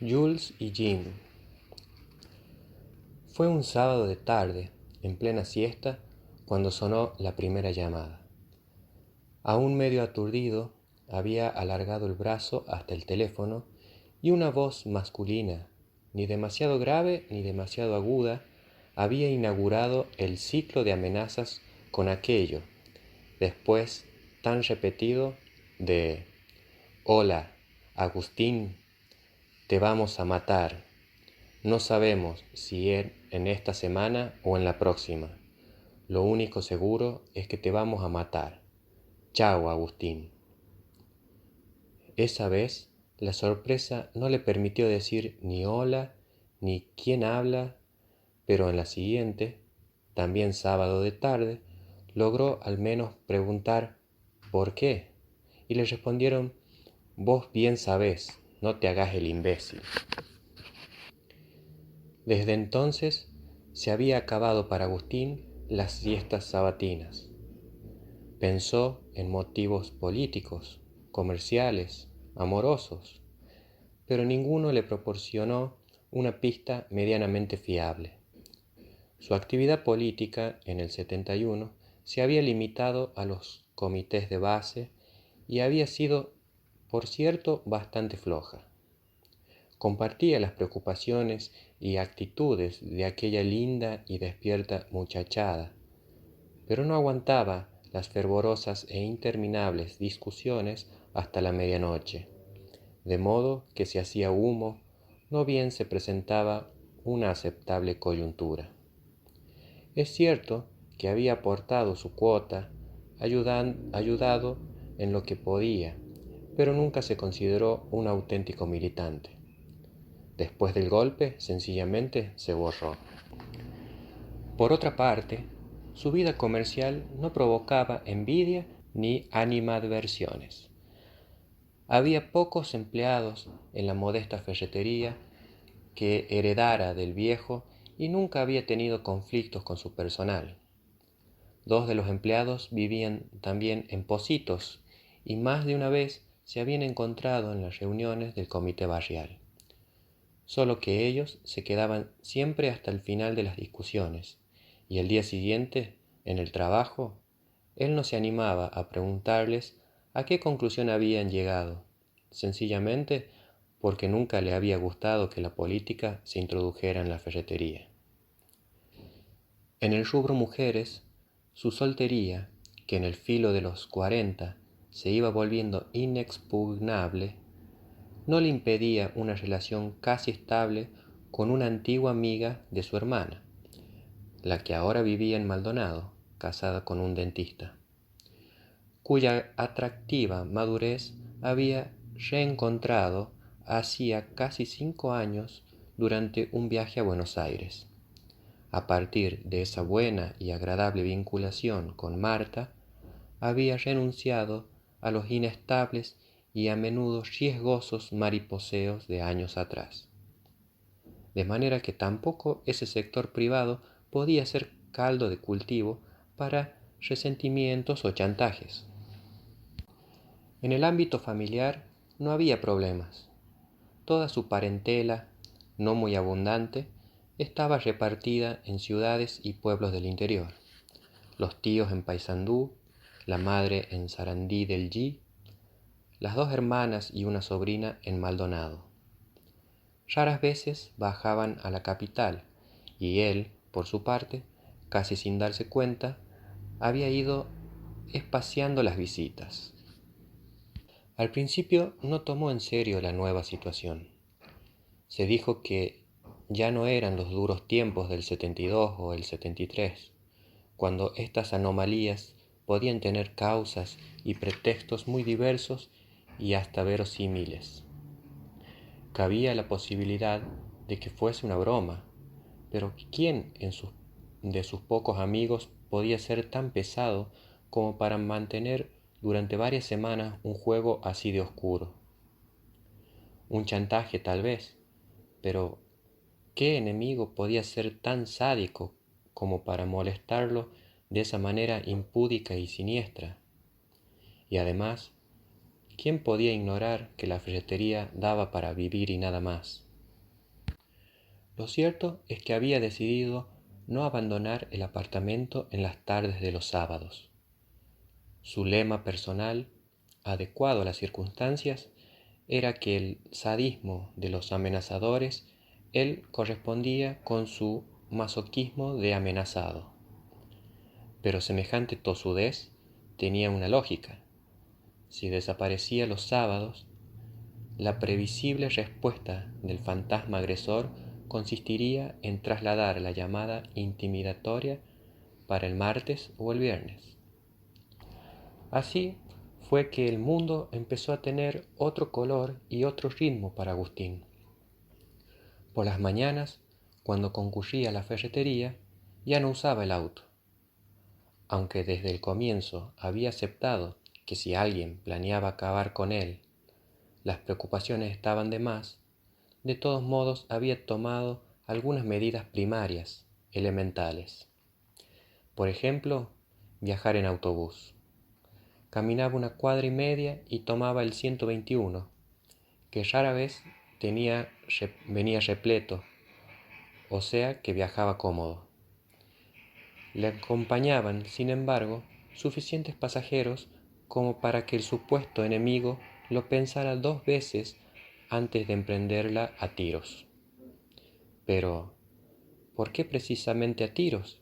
Jules y Jim. Fue un sábado de tarde, en plena siesta, cuando sonó la primera llamada. Aún medio aturdido, había alargado el brazo hasta el teléfono y una voz masculina, ni demasiado grave ni demasiado aguda, había inaugurado el ciclo de amenazas con aquello, después tan repetido, de «Hola, Agustín, te vamos a matar. No sabemos si en esta semana o en la próxima. Lo único seguro es que te vamos a matar. Chao, Agustín». Esa vez, la sorpresa no le permitió decir ni hola, ni quién habla, pero en la siguiente, también sábado de tarde, logró al menos preguntar ¿por qué? Y le respondieron: «Vos bien sabés, no te hagas el imbécil». Desde entonces se había acabado para Agustín las siestas sabatinas. Pensó en motivos políticos, comerciales, amorosos, pero ninguno le proporcionó una pista medianamente fiable. Su actividad política en el 71 se había limitado a los comités de base y había sido, por cierto, bastante floja. Compartía las preocupaciones y actitudes de aquella linda y despierta muchachada, pero no aguantaba las fervorosas e interminables discusiones hasta la medianoche, de modo que se hacía humo, no bien se presentaba una aceptable coyuntura. Es cierto que había aportado su cuota, ayudado en lo que podía, pero nunca se consideró un auténtico militante. Después del golpe, sencillamente se borró. Por otra parte, su vida comercial no provocaba envidia ni animadversiones. Había pocos empleados en la modesta ferretería que heredara del viejo y nunca había tenido conflictos con su personal. Dos de los empleados vivían también en Pocitos y más de una vez se habían encontrado en las reuniones del comité barrial. Solo que ellos se quedaban siempre hasta el final de las discusiones, y el día siguiente, en el trabajo, él no se animaba a preguntarles a qué conclusión habían llegado, sencillamente porque nunca le había gustado que la política se introdujera en la ferretería. En el rubro mujeres, su soltería, que en el filo de los 40 se iba volviendo inexpugnable, no le impedía una relación casi estable con una antigua amiga de su hermana, la que ahora vivía en Maldonado, casada con un dentista, cuya atractiva madurez había reencontrado hacía casi 5 años durante un viaje a Buenos Aires. A partir de esa buena y agradable vinculación con Marta, había renunciado a los inestables y a menudo riesgosos mariposeos de años atrás. De manera que tampoco ese sector privado podía ser caldo de cultivo para resentimientos o chantajes. En el ámbito familiar no había problemas. Toda su parentela, no muy abundante, estaba repartida en ciudades y pueblos del interior. Los tíos en Paysandú, la madre en Sarandí del Yi, las 2 hermanas y una sobrina en Maldonado. Raras veces bajaban a la capital, y él, por su parte, casi sin darse cuenta, había ido espaciando las visitas. Al principio no tomó en serio la nueva situación. Se dijo que ya no eran los duros tiempos del 72 o el 73, cuando estas anomalías podían tener causas y pretextos muy diversos y hasta verosímiles. Cabía la posibilidad de que fuese una broma, pero ¿quién de sus pocos amigos podía ser tan pesado como para mantener durante varias semanas un juego así de oscuro? Un chantaje tal vez, pero ¿qué enemigo podía ser tan sádico como para molestarlo de esa manera impúdica y siniestra? Y además, ¿quién podía ignorar que la ferretería daba para vivir y nada más? Lo cierto es que había decidido no abandonar el apartamento en las tardes de los sábados. Su lema personal, adecuado a las circunstancias, era que el sadismo de los amenazadores él correspondía con su masoquismo de amenazado. Pero semejante tosudez tenía una lógica. Si desaparecía los sábados, la previsible respuesta del fantasma agresor consistiría en trasladar la llamada intimidatoria para el martes o el viernes. Así fue que el mundo empezó a tener otro color y otro ritmo para Agustín. Por las mañanas, cuando concurría a la ferretería, ya no usaba el auto. Aunque desde el comienzo había aceptado que si alguien planeaba acabar con él, las preocupaciones estaban de más, de todos modos había tomado algunas medidas primarias, elementales. Por ejemplo, viajar en autobús. Caminaba 1,5 cuadras y tomaba el 121, que rara vez venía repleto, o sea que viajaba cómodo. Le acompañaban, sin embargo, suficientes pasajeros como para que el supuesto enemigo lo pensara 2 veces antes de emprenderla a tiros. Pero, ¿por qué precisamente a tiros?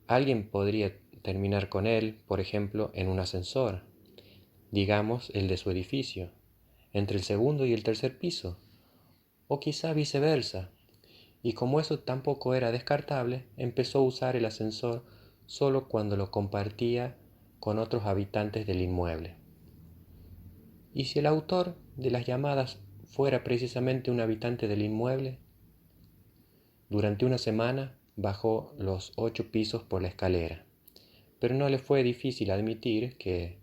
Alguien podría terminar con él, por ejemplo, en un ascensor, digamos el de su edificio, entre el segundo y el tercer piso, o quizá viceversa. Y como eso tampoco era descartable, empezó a usar el ascensor solo cuando lo compartía con otros habitantes del inmueble. ¿Y si el autor de las llamadas fuera precisamente un habitante del inmueble? Durante una semana bajó los 8 pisos por la escalera, pero no le fue difícil admitir que,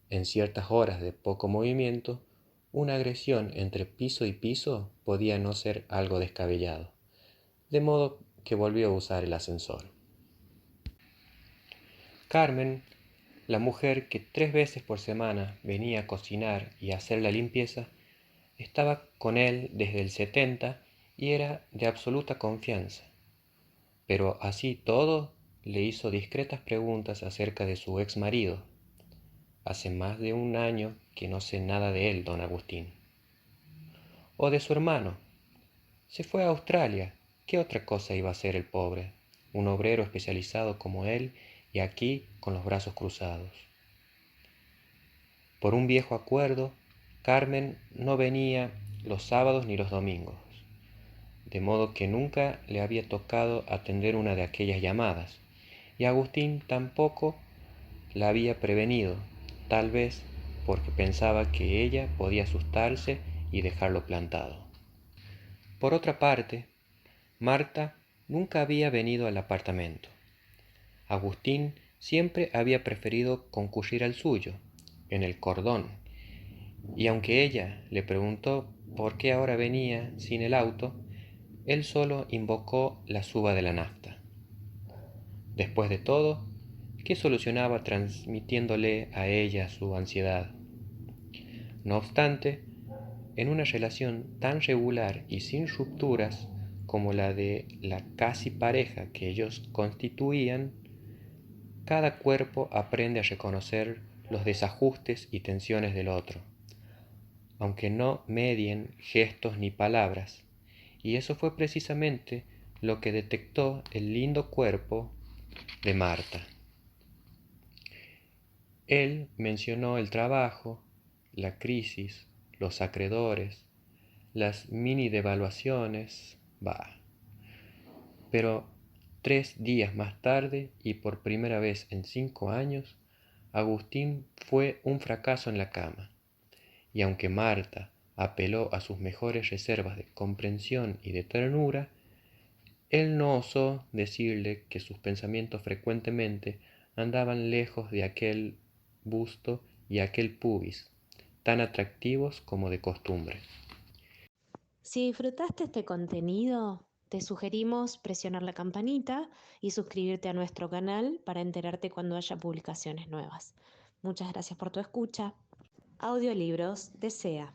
en ciertas horas de poco movimiento, una agresión entre piso y piso podía no ser algo descabellado, de modo que volvió a usar el ascensor. Carmen, la mujer que 3 veces por semana venía a cocinar y a hacer la limpieza, estaba con él desde el 70 y era de absoluta confianza. Pero así todo le hizo discretas preguntas acerca de su ex marido. Hace más de un año que no sé nada de él, don Agustín. O de su hermano. Se fue a Australia. ¿Qué otra cosa iba a hacer el pobre? Un obrero especializado como él y aquí con los brazos cruzados. Por un viejo acuerdo, Carmen no venía los sábados ni los domingos, de modo que nunca le había tocado atender una de aquellas llamadas, y Agustín tampoco la había prevenido, tal vez porque pensaba que ella podía asustarse y dejarlo plantado. Por otra parte, Marta nunca había venido al apartamento. Agustín siempre había preferido concurrir al suyo, en el cordón, y aunque ella le preguntó por qué ahora venía sin el auto, él solo invocó la suba de la nafta. Después de todo, ¿qué solucionaba transmitiéndole a ella su ansiedad? No obstante, en una relación tan regular y sin rupturas como la de la casi pareja que ellos constituían, cada cuerpo aprende a reconocer los desajustes y tensiones del otro, aunque no medien gestos ni palabras, y eso fue precisamente lo que detectó el lindo cuerpo de Marta. Él mencionó el trabajo, la crisis, los acreedores, las mini devaluaciones, pero 3 días más tarde y por primera vez en 5 años, Agustín fue un fracaso en la cama, y aunque Marta apeló a sus mejores reservas de comprensión y de ternura, él no osó decirle que sus pensamientos frecuentemente andaban lejos de aquel busto y aquel pubis, tan atractivos como de costumbre. Si disfrutaste este contenido, te sugerimos presionar la campanita y suscribirte a nuestro canal para enterarte cuando haya publicaciones nuevas. Muchas gracias por tu escucha. Audiolibros de SEA.